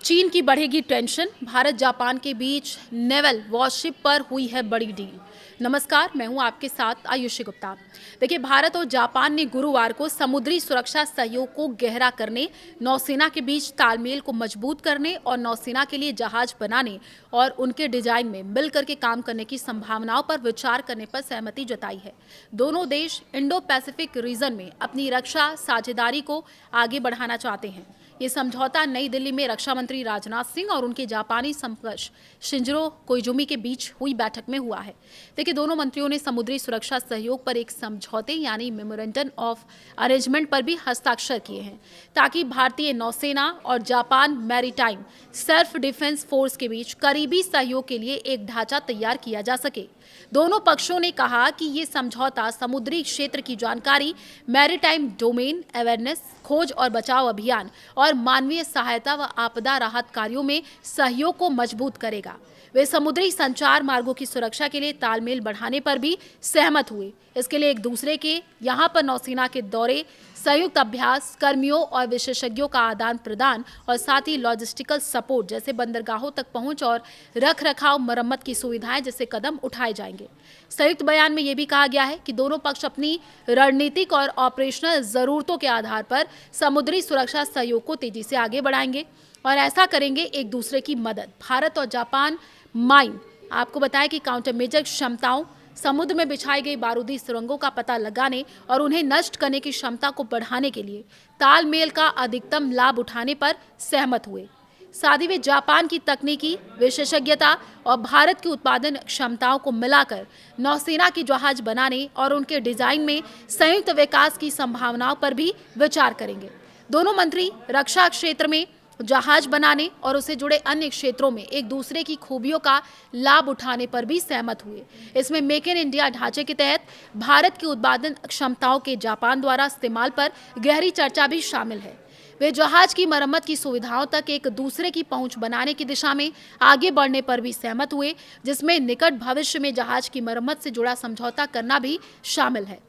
चीन की बढ़ेगी टेंशन, भारत जापान के बीच नेवल वॉरशिप पर हुई है बड़ी डील। नमस्कार, मैं हूं आपके साथ आयुषी गुप्ता। देखिए, भारत और जापान ने गुरुवार को समुद्री सुरक्षा सहयोग को गहरा करने, नौसेना के बीच तालमेल को मजबूत करने और नौसेना के लिए जहाज बनाने और उनके डिजाइन में मिलकर के काम करने की संभावनाओं पर विचार करने पर सहमति जताई है। दोनों देश इंडो पैसिफिक रीजन में अपनी रक्षा साझेदारी को आगे बढ़ाना चाहते हैं। ये समझौता नई दिल्ली में रक्षा मंत्री राजनाथ सिंह और उनके जापानी समकक्ष शिंजरो कोइजुमी के बीच हुई बैठक में हुआ है। देखिए, दोनों मंत्रियों ने समुद्री सुरक्षा सहयोग पर एक समझौते यानी मेमोरेंडम ऑफ अरेंजमेंट पर भी हस्ताक्षर किए हैं, ताकि भारतीय नौसेना और Japan maritime self defence force के बीच करीबी सहयोग के लिए एक ढांचा तैयार किया जा सके। दोनों पक्षों ने कहा कि ये समझौता समुद्री क्षेत्र की जानकारी, मैरीटाइम डोमेन अवेयरनेस, खोज और बचाव अभियान और मानवीय सहायता व आपदा राहत कार्यों में सहयोग को मजबूत करेगा। वे समुद्री संचार मार्गों की सुरक्षा के लिए तालमेल बढ़ाने पर भी सहमत हुए। इसके लिए एक दूसरे के यहाँ पर नौसेना के दौरे, संयुक्त अभ्यास, कर्मियों और विशेषज्ञों का आदान प्रदान और साथ ही लॉजिस्टिकल सपोर्ट जैसे बंदरगाहों तक पहुंच और रख रखाव मरम्मत की सुविधाएं जैसे कदम उठाए जाएंगे। संयुक्त बयान में यह भी कहा गया है कि दोनों पक्ष अपनी रणनीतिक और ऑपरेशनल जरूरतों के आधार पर समुद्री सुरक्षा सहयोग को तेजी से आगे बढ़ाएंगे और ऐसा करेंगे एक दूसरे की मदद। भारत और जापान माइन आपको बताया कि काउंटर मेजर क्षमताओं, समुद्र में बिछाई गई बारूदी सुरंगों का पता लगाने और उन्हें नष्ट करने की क्षमता को बढ़ाने के लिए तालमेल का अधिकतम लाभ उठाने पर सहमत हुए। साथ ही वे जापान की तकनीकी विशेषज्ञता और भारत की उत्पादन क्षमताओं को मिलाकर नौसेना की जहाज बनाने और उनके डिजाइन में संयुक्त विकास की संभावनाओं पर भी विचार करेंगे। दोनों मंत्री रक्षा क्षेत्र में जहाज बनाने और उससे जुड़े अन्य क्षेत्रों में एक दूसरे की खूबियों का लाभ उठाने पर भी सहमत हुए। इसमें मेक इन इंडिया ढांचे के तहत भारत की उत्पादन क्षमताओं के जापान द्वारा इस्तेमाल पर गहरी चर्चा भी शामिल है। वे जहाज की मरम्मत की सुविधाओं तक एक दूसरे की पहुंच बनाने की दिशा में आगे बढ़ने पर भी सहमत हुए, जिसमें निकट भविष्य में जहाज की मरम्मत से जुड़ा समझौता करना भी शामिल है।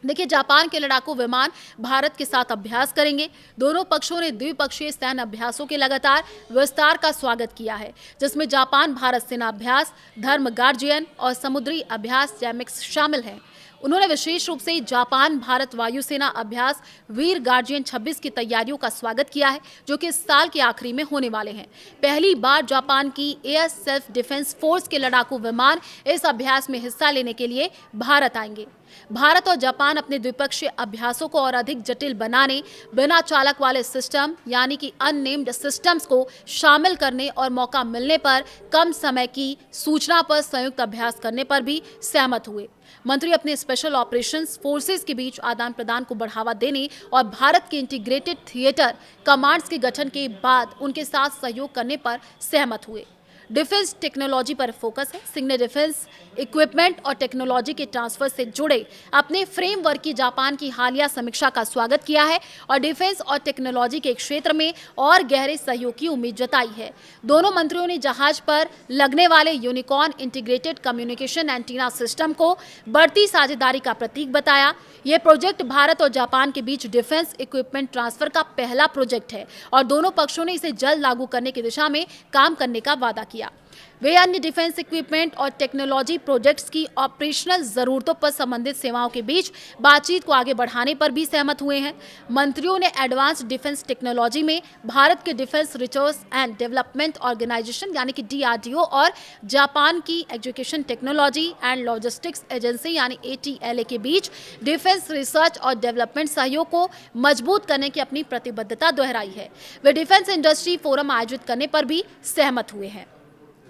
देखिए, जापान के लड़ाकू विमान भारत के साथ अभ्यास करेंगे। दोनों पक्षों ने द्विपक्षीय सैन्य अभ्यासों के लगातार विस्तार का स्वागत किया है, जिसमें जापान भारत सेना अभ्यास, धर्म गार्जियन और समुद्री अभ्यास जैमिक्स शामिल हैं। उन्होंने विशेष रूप से जापान भारत वायुसेना अभ्यास वीर गार्जियन 26 की तैयारियों का स्वागत किया है, जो कि इस साल के आखिरी में होने वाले हैं। पहली बार जापान की एयर सेल्फ डिफेंस फोर्स के लड़ाकू विमान इस अभ्यास में हिस्सा लेने के लिए भारत आएंगे। भारत और जापान अपने द्विपक्षीय अभ्यासों को और अधिक जटिल बनाने, बिना चालक वाले सिस्टम यानी कि अननेम्ड सिस्टम्स को शामिल करने और मौका मिलने पर कम समय की सूचना पर संयुक्त अभ्यास करने पर भी सहमत हुए। मंत्री अपने स्पेशल ऑपरेशंस फोर्सेस के बीच आदान प्रदान को बढ़ावा देने और भारत के इंटीग्रेटेड थिएटर कमांड्स के गठन के बाद उनके साथ सहयोग करने पर सहमत हुए। डिफेंस टेक्नोलॉजी पर फोकस है। सिंह ने डिफेंस इक्विपमेंट और टेक्नोलॉजी के ट्रांसफर से जुड़े अपने फ्रेमवर्क की जापान की हालिया समीक्षा का स्वागत किया है और डिफेंस और टेक्नोलॉजी के क्षेत्र में और गहरे सहयोग की उम्मीद जताई है। दोनों मंत्रियों ने जहाज पर लगने वाले unicorn integrated communication antenna system को बढ़ती साझेदारी का प्रतीक बताया। यह प्रोजेक्ट भारत और जापान के बीच डिफेंस इक्विपमेंट ट्रांसफर का पहला प्रोजेक्ट है और दोनों पक्षों ने इसे जल्द लागू करने की दिशा में काम करने का वादा किया। वे अन्य डिफेंस इक्विपमेंट और टेक्नोलॉजी प्रोजेक्ट्स की ऑपरेशनल जरूरतों पर संबंधित सेवाओं के बीच बातचीत को आगे बढ़ाने पर भी सहमत हुए हैं। मंत्रियों ने एडवांस डिफेंस टेक्नोलॉजी में भारत के defence research and development organisation यानी कि DRDO और जापान की education technology and logistics agency यानी ATLA के बीच डिफेंस रिसर्च और डेवलपमेंट सहयोग को मजबूत करने की अपनी प्रतिबद्धता दोहराई है। वे डिफेंस इंडस्ट्री फोरम आयोजित करने पर भी सहमत हुए हैं।